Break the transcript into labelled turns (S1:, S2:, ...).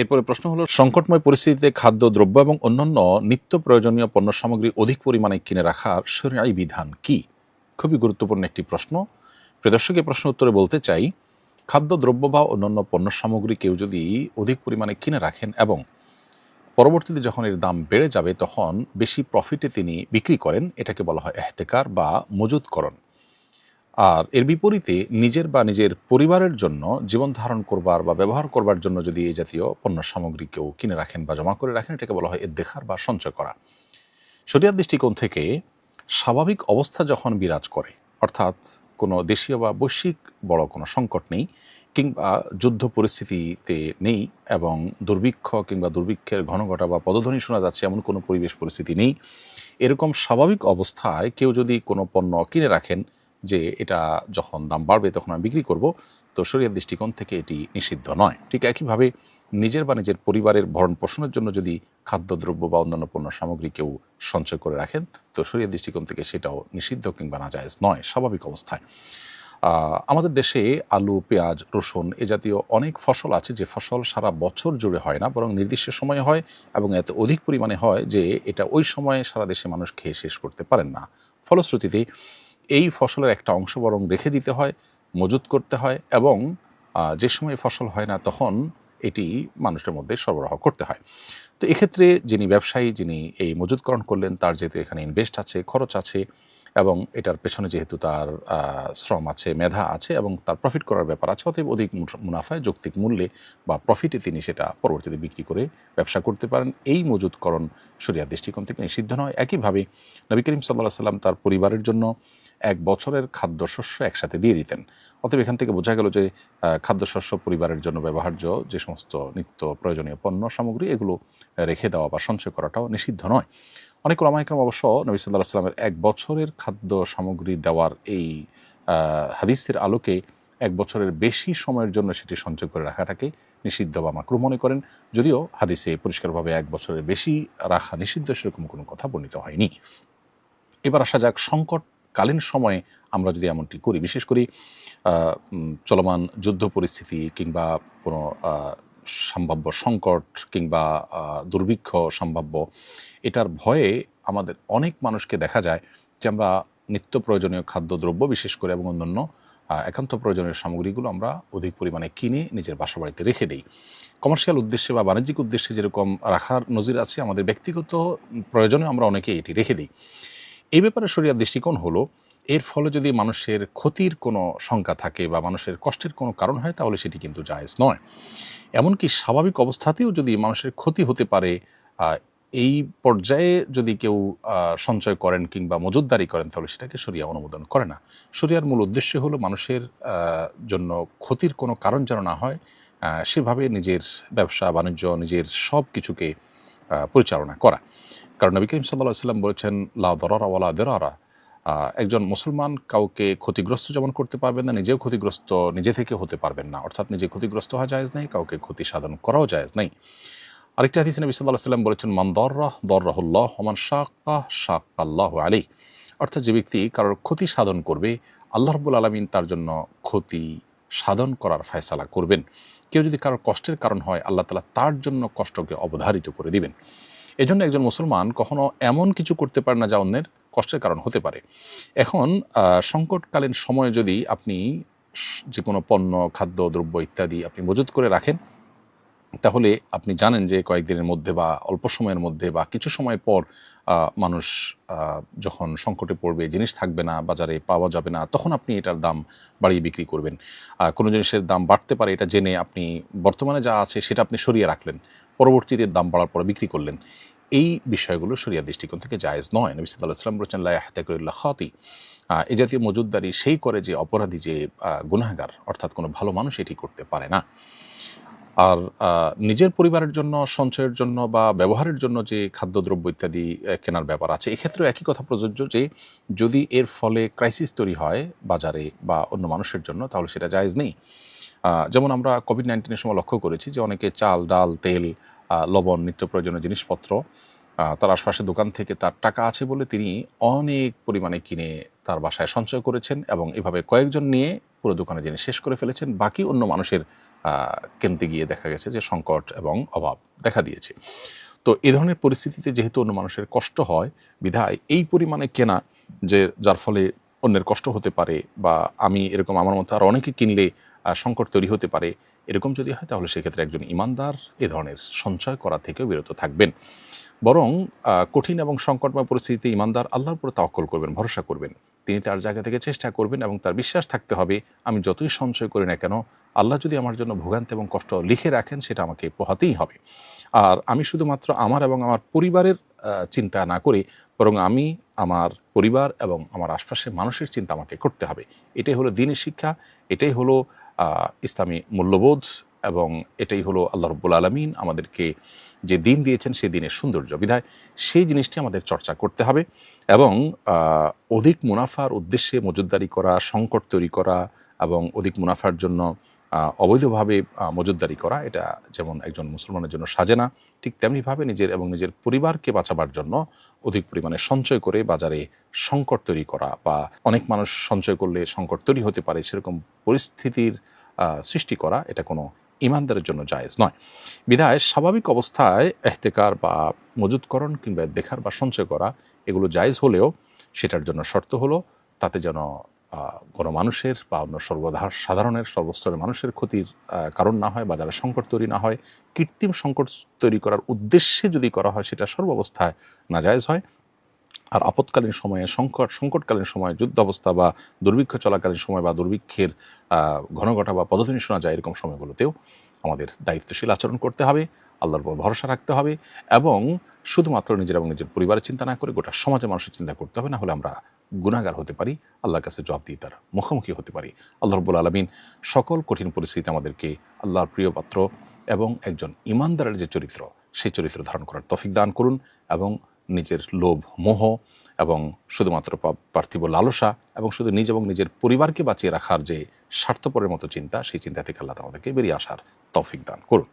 S1: এরপরে প্রশ্ন হলো, সংকটময় পরিস্থিতিতে খাদ্য দ্রব্য এবং অন্যান্য নিত্য প্রয়োজনীয় পণ্য সামগ্রী অধিক পরিমাণে কিনে রাখার শরীয়ী বিধান কি? খুবই গুরুত্বপূর্ণ একটি প্রশ্ন। প্রিয় দর্শক, এই প্রশ্ন উত্তরে বলতে চাই, খাদ্য দ্রব্য বা অন্যান্য পণ্য সামগ্রী কেউ যদি অধিক পরিমাণে কিনে রাখেন এবং পরবর্তীতে যখন এর দাম বেড়ে যাবে তখন বেশি প্রফিটে তিনি বিক্রি করেন, এটাকে বলা হয় এহতেকার বা মজুতকরণ। আর এর বিপরীতে নিজের বা নিজের পরিবারের জন্য জীবন ধারণ করবার বা ব্যবহার করবার জন্য যদি এই জাতীয় পণ্য সামগ্রী কেউ কিনে রাখেন বা জমা করে রাখেন, এটাকে বলা হয় ইদ্দেখার বা সঞ্চয় করা। শরিয়াত দৃষ্টিকোণ থেকে স্বাভাবিক অবস্থা যখন বিরাজ করে, অর্থাৎ কোনো দেশীয় বা বৈশ্বিক বড় কোনো সংকট নেই কিংবা যুদ্ধ পরিস্থিতিতে নেই এবং দুর্ভিক্ষ কিংবা দুর্ভিক্ষের ঘন ঘটা বা পদধ্বনি শোনা যাচ্ছে এমন কোনো পরিবেশ পরিস্থিতি নেই, এরকম স্বাভাবিক অবস্থায় কেউ যদি কোনো পণ্য কিনে রাখেন যে এটা যখন দাম বাড়বে তখন আমি বিক্রি করব, তো শরিয়াত দৃষ্টিকোণ থেকে এটি নিষিদ্ধ নয়। ঠিক একইভাবে নিজের বা নিজের পরিবারের ভরণ পোষণের জন্য যদি খাদ্যদ্রব্য বা অন্যান্য পণ্য সামগ্রী কেউ সঞ্চয় করে রাখেন, তো শরিয়াত দৃষ্টিকোণ থেকে সেটাও নিষিদ্ধ কিংবা নাজায়েজ নয় স্বাভাবিক অবস্থায়। আমাদের দেশে আলু, পেঁয়াজ, রসুন এ জাতীয় অনেক ফসল আছে যে ফসল সারা বছর জুড়ে হয় না, বরং নির্দিষ্ট সময়ে হয় এবং এত অধিক পরিমাণে হয় যে এটা ওই সময়ে সারা দেশে মানুষ খেয়ে শেষ করতে পারেন না। ফলশ্রুতিতে এই ফসলের একটা অংশ বরং রেখে দিতে হয়, মজুত করতে হয় এবং যে সময় ফসল হয় না তখন এটি মানুষের মধ্যে সরবরাহ করতে হয়। তো এক্ষেত্রে যিনি ব্যবসায়ী, যিনি এই মজুতকরণ করলেন, তার যেহেতু এখানে ইনভেস্ট আছে, খরচ আছে এবং এটার পেছনে যেহেতু তার শ্রম আছে, মেধা আছে এবং তার প্রফিট করার ব্যাপার আছে, অতএব অধিক মুনাফায় যৌক্তিক মূল্যে বা প্রফিটে তিনি সেটা পরবর্তীতে বিক্রি করে ব্যবসা করতে পারেন। এই মজুতকরণ শরিয়াত দৃষ্টিকোণ থেকে নিষিদ্ধ নয়। একইভাবে নবী করিম সাল্লাল্লাহু আলাইহি সাল্লাম তার পরিবারের জন্য এক বছরের খাদ্যশস্য একসাথে দিয়ে দিতেন। অতএব এখান থেকে বোঝা গেল যে খাদ্যশস্য পরিবারের জন্য ব্যবহার্য যে সমস্ত নিত্য প্রয়োজনীয় পণ্য সামগ্রী এগুলো রেখে দেওয়া বা সঞ্চয় করাটাও নিষিদ্ধ নয়। অনেক ওলামা ইকরাম অবশ্য নবী সাল্লাল্লাহু আলাইহি ওয়াসাল্লামের এক বছরের খাদ্য সামগ্রী দেওয়ার এই হাদিসের আলোকে এক বছরের বেশি সময়ের জন্য সেটি সঞ্চয় করে রাখাটাকে নিষিদ্ধ বা মাকরুহ মনে করেন, যদিও হাদিসে পরিষ্কারভাবে এক বছরের বেশি রাখা নিষিদ্ধ সেরকম কোনো কথা বর্ণিত হয়নি। এবার আসা যাক, সংকটকালীন সময়ে আমরা যদি এমনটি করি, বিশেষ করে চলমান যুদ্ধ পরিস্থিতি কিংবা কোনো সম্ভাব্য সংকট কিংবা দুর্ভিক্ষ সম্ভাব্য, এটার ভয়ে আমাদের অনেক মানুষকে দেখা যায় যে আমরা নিত্য প্রয়োজনীয় খাদ্যদ্রব্য বিশেষ করে এবং অন্যান্য একান্ত প্রয়োজনীয় সামগ্রীগুলো আমরা অধিক পরিমাণে কিনে নিজের বাসা বাড়িতে রেখে দিই। কমার্শিয়াল উদ্দেশ্যে বা বাণিজ্যিক উদ্দেশ্যে যেরকম রাখার নজির আছে, আমাদের ব্যক্তিগত প্রয়োজনে আমরা অনেকে এটি রেখে দিই। এই ব্যাপারে শরিয়ার দৃষ্টিকোণ হলো, এর ফলে যদি মানুষের ক্ষতির কোনো শঙ্কা থাকে বা মানুষের কষ্টের কোনো কারণ হয় তাহলে সেটি কিন্তু জায়েজ নয়। এমনকি স্বাভাবিক অবস্থাতেও যদি মানুষের ক্ষতি হতে পারে, এই পর্যায়ে যদি কেউ সঞ্চয় করেন কিংবা মজুতদারি করেন তাহলে সেটাকে শরিয়া অনুমোদন করে না। শরিয়ার মূল উদ্দেশ্য হলো মানুষের জন্য ক্ষতির কোনো কারণ যেন না হয়, সেভাবে নিজের ব্যবসা বাণিজ্য নিজের সব কিছুকে পরিচালনা করা। কারণ নবী করিম সাল্লাল্লাহু আলাইহি ওয়াসাল্লাম বলেছেন, লা দরারা ওয়ালা দিরারা। একজন মুসলমান কাউকে ক্ষতিগ্রস্ত যেমন করতে পারবেন না, নিজেও ক্ষতিগ্রস্ত নিজে থেকে হতে পারবেন না, অর্থাৎ নিজে ক্ষতিগ্রস্ত হওয়া জায়েজ নাই, কাউকে ক্ষতি সাধন করাও জায়েজ নাই। আরেকটি হাদিসে নবী সাল্লাল্লাহু আলাইহি ওয়াসাল্লাম বলেছেন, মান দাররা দাররাহুল্লাহ ওয়া মান শাক্কা শাক্কাল্লাহু আলাইহি। অর্থাৎ যে ব্যক্তি কারোর ক্ষতি সাধন করবে, আল্লাহ রাব্বুল আলামিন তার জন্য ক্ষতি সাধন করার ফয়সালা করবেন। কেউ যদি কারোর কষ্টের কারণ হয়, আল্লাহ তাআলা তার জন্য কষ্টকে অবধারিত করে দিবেন। এজন্য একজন মুসলমান কখনো এমন কিছু করতে পারে না যা অন্যের কষ্টের কারণ হতে পারে। এখন সংকটকালীন সময়ে যদি আপনি যে কোনো পণ্য, খাদ্য, দ্রব্য ইত্যাদি আপনি মজুত করে রাখেন, তাহলে আপনি জানেন যে কয়েকদিনের মধ্যে বা অল্প সময়ের মধ্যে বা কিছু সময় পর মানুষ যখন সংকটে পড়বে, জিনিস থাকবে না, বাজারে পাওয়া যাবে না, তখন আপনি এটার দাম বাড়িয়ে বিক্রি করবেন। কোনো জিনিসের দাম বাড়তে পারে এটা জেনে আপনি বর্তমানে যা আছে সেটা আপনি সরিয়ে রাখলেন, পরবর্তীতে দাম বাড়ার পরে বিক্রি করলেন। এই বিষয়গুলো শরিয়ার দৃষ্টিকোণ থেকে জায়েজ নয়। নবী সাল্লাল্লাহু আলাইহি ওয়াসাল্লাম বলেছেন, লা ইয়াহতাকিরু ইল্লা খাতি। এই জাতীয় মজুতদারি সেই করে যে অপরাধী, যে গুনাহগার, অর্থাৎ কোনো ভালো মানুষ এটি করতে পারে না। আর নিজের পরিবারের জন্য সঞ্চয়ের জন্য বা ব্যবহারের জন্য যে খাদ্যদ্রব্য ইত্যাদি কেনার ব্যাপার আছে, এক্ষেত্রেও একই কথা প্রযোজ্য যে যদি এর ফলে ক্রাইসিস তৈরি হয় বাজারে বা অন্য মানুষের জন্য, তাহলে সেটা জায়েজ নেই। যেমন আমরা কোভিড-19 সময় লক্ষ্য করেছি যে অনেকে চাল, ডাল, তেল, লবণ, নিত্য প্রয়োজনীয় জিনিসপত্র তার আশপাশের দোকান থেকে তার টাকা আছে বলে তিনি অনেক পরিমাণে কিনে তার বাসায় সঞ্চয় করেছেন এবং এভাবে কয়েকজন নিয়ে পুরো দোকানে জিনিস শেষ করে ফেলেছেন। বাকি অন্য মানুষের কিনতে গিয়ে দেখা গেছে যে সংকট এবং অভাব দেখা দিয়েছে। তো এ ধরনের পরিস্থিতিতে যেহেতু অন্য মানুষের কষ্ট হয়, বিধায় এই পরিমাণে কেনা যে যার ফলে অন্যের কষ্ট হতে পারে, বা আমি এরকম আমার মতো আর অনেকে কিনলে সংকট তৈরি হতে পারে, এরকম যদি হয় তাহলে সেক্ষেত্রে একজন ইমানদার এ ধরনের সঞ্চয় করা থেকেও বিরত থাকবেন। বরং কঠিন এবং সংকটময় পরিস্থিতিতে ইমানদার আল্লাহর উপর তাওয়াক্কুল করবেন, ভরসা করবেন। তিনি তার জায়গা থেকে চেষ্টা করবেন এবং তার বিশ্বাস থাকতে হবে, আমি যতই সঞ্চয় করি না কেন, আল্লাহ যদি আমার জন্য ভোগান্তি এবং কষ্ট লিখে রাখেন সেটা আমাকে পোহাতেই হবে। আর আমি শুধুমাত্র আমার এবং আমার পরিবারের চিন্তা না করে, বরং আমি আমার পরিবার এবং আমার আশপাশের মানুষের চিন্তা আমাকে করতে হবে। এটাই হলো দ্বীনের শিক্ষা, এটাই হলো ইসলামী মূল্যবোধ, এবং এটাই হলো আল্লাহ রাব্বুল আলামিন আমাদেরকে যে দিন দিয়েছেন সেই দিনের সৌন্দর্য। বিধায় সেই জিনিসটি আমাদের চর্চা করতে হবে, এবং অধিক মুনাফার উদ্দেশ্যে মজুতদারি করা, সংকট তৈরি করা এবং অধিক মুনাফার জন্য অবৈধভাবে মজুতদারি করা, এটা যেমন একজন মুসলমানের জন্য সাজে না, ঠিক তেমনিভাবে নিজের এবং নিজের পরিবারকে বাঁচাবার জন্য অধিক পরিমাণে সঞ্চয় করে বাজারে সংকট তৈরি করা, বা অনেক মানুষ সঞ্চয় করলে সংকট তৈরি হতে পারে সেরকম পরিস্থিতির সৃষ্টি করা, এটা কোনো ইমানদারের জন্য জায়েজ নয়। বিধায় স্বাভাবিক অবস্থায় এহতেকার বা মজুতকরণ কিংবা দেখার বা সঞ্চয় করা এগুলো জায়েজ হলেও সেটার জন্য শর্ত হলো তাতে যেন কোনো মানুষের বা অন্য সাধারণের সর্বস্তরের মানুষের ক্ষতির কারণ না হয়, বাজারে সংকট তৈরি না হয়। কৃত্রিম সংকট তৈরি করার উদ্দেশ্যে যদি করা হয় সেটা সর্বাবস্থায় নাজায়েজ হয়। আর আপৎকালীন সময়ে সংকটকালীন সময়ে, যুদ্ধ অবস্থা বা দুর্ভিক্ষ চলাকালীন সময় বা দুর্ভিক্ষের ঘন ঘটা বা পদধ্বনি শোনা যায়, এরকম সময়গুলোতেও আমাদের দায়িত্বশীল আচরণ করতে হবে, আল্লাহর উপর ভরসা রাখতে হবে, এবং শুধুমাত্র নিজের এবং নিজের পরিবারের চিন্তা না করে গোটা সমাজের মানুষের চিন্তা করতে হবে। না হলে আমরা গুনাহগার হতে পারি, আল্লাহর কাছে জবাবদিহিতার মুখোমুখি হতে পারি। আল্লাহ রাব্বুল আলামিন সকল কঠিন পরিস্থিতিতে আমাদেরকে আল্লাহর প্রিয় পাত্র এবং একজন ইমানদারের যে চরিত্র, সেই চরিত্র ধারণ করার তৌফিক দান করুন, এবং নিজের লোভ, মোহ এবং শুধুমাত্র পার্থিব লালসা এবং শুধু নিজ এবং নিজের পরিবারকে বাঁচিয়ে রাখার যে স্বার্থপরের মতো চিন্তা, সেই চিন্তা থেকে আল্লাহ আমাদেরকে বেরিয়ে আসার তৌফিক দান করুন।